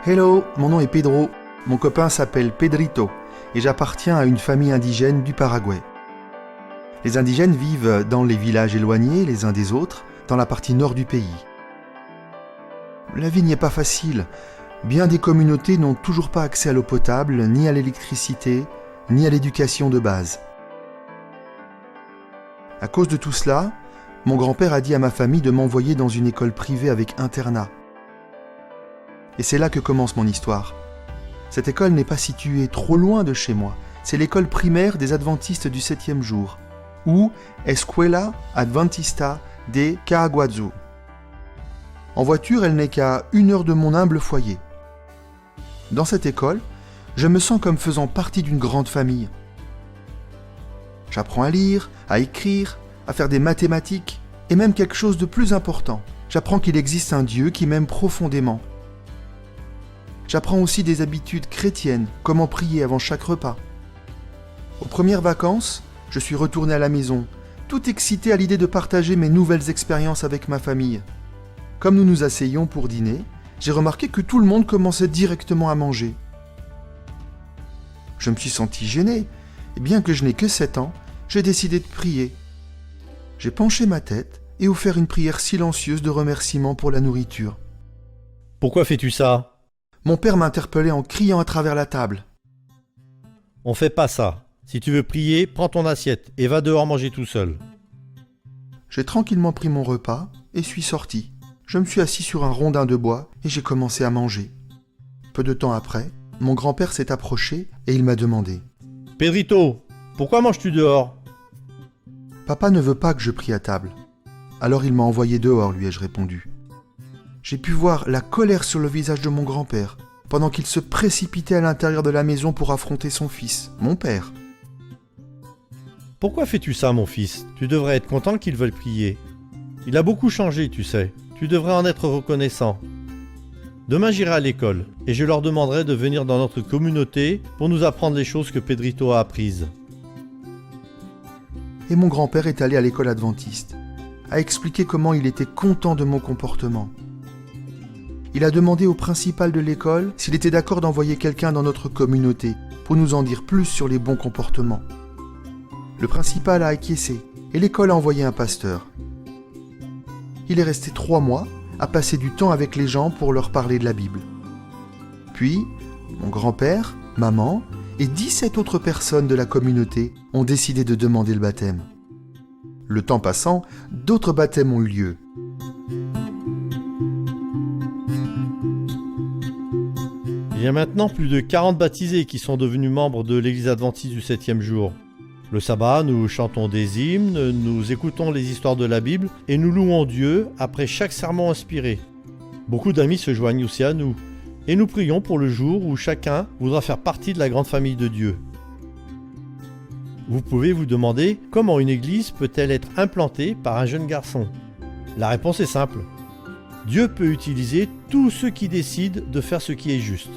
Hello, mon nom est Pedro. Mon copain s'appelle Pedrito et j'appartiens à une famille indigène du Paraguay. Les indigènes vivent dans les villages éloignés les uns des autres, dans la partie nord du pays. La vie n'y est pas facile. Bien des communautés n'ont toujours pas accès à l'eau potable, ni à l'électricité, ni à l'éducation de base. À cause de tout cela, mon grand-père a dit à ma famille de m'envoyer dans une école privée avec internat. Et c'est là que commence mon histoire. Cette école n'est pas située trop loin de chez moi. C'est l'école primaire des adventistes du 7e jour, ou Escuela Adventista de Caaguazú. En voiture, elle n'est qu'à 1 heure de mon humble foyer. Dans cette école, je me sens comme faisant partie d'une grande famille. J'apprends à lire, à écrire, à faire des mathématiques, et même quelque chose de plus important. J'apprends qu'il existe un Dieu qui m'aime profondément. J'apprends aussi des habitudes chrétiennes, comment prier avant chaque repas. Aux premières vacances, je suis retourné à la maison, tout excité à l'idée de partager mes nouvelles expériences avec ma famille. Comme nous nous asseyions pour dîner, j'ai remarqué que tout le monde commençait directement à manger. Je me suis senti gêné, et bien que je n'ai que 7 ans, j'ai décidé de prier. J'ai penché ma tête et offert une prière silencieuse de remerciement pour la nourriture. Pourquoi fais-tu ça ? Mon père m'interpellait en criant à travers la table. On fait pas ça. Si tu veux prier, prends ton assiette et va dehors manger tout seul. J'ai tranquillement pris mon repas et suis sorti. Je me suis assis sur un rondin de bois et j'ai commencé à manger. Peu de temps après, mon grand-père s'est approché et il m'a demandé « Pedrito, pourquoi manges-tu dehors ?»« Papa ne veut pas que je prie à table. Alors il m'a envoyé dehors, lui ai-je répondu. J'ai pu voir la colère sur le visage de mon grand-père, pendant qu'il se précipitait à l'intérieur de la maison pour affronter son fils, mon père. « Pourquoi fais-tu ça, mon fils ? Tu devrais être content qu'il veuille prier. Il a beaucoup changé, tu sais. Tu devrais en être reconnaissant. Demain, j'irai à l'école et je leur demanderai de venir dans notre communauté pour nous apprendre les choses que Pedrito a apprises. » Et mon grand-père est allé à l'école adventiste, a expliqué comment il était content de mon comportement. Il a demandé au principal de l'école s'il était d'accord d'envoyer quelqu'un dans notre communauté pour nous en dire plus sur les bons comportements. Le principal a acquiescé et l'école a envoyé un pasteur. Il est resté 3 mois à passer du temps avec les gens pour leur parler de la Bible. Puis, mon grand-père, maman et 17 autres personnes de la communauté ont décidé de demander le baptême. Le temps passant, d'autres baptêmes ont eu lieu. Il y a maintenant plus de 40 baptisés qui sont devenus membres de l'église adventiste du 7e jour. Le sabbat, nous chantons des hymnes, nous écoutons les histoires de la Bible et nous louons Dieu après chaque sermon inspiré. Beaucoup d'amis se joignent aussi à nous et nous prions pour le jour où chacun voudra faire partie de la grande famille de Dieu. Vous pouvez vous demander comment une église peut-elle être implantée par un jeune garçon ? La réponse est simple. Dieu peut utiliser tous ceux qui décident de faire ce qui est juste.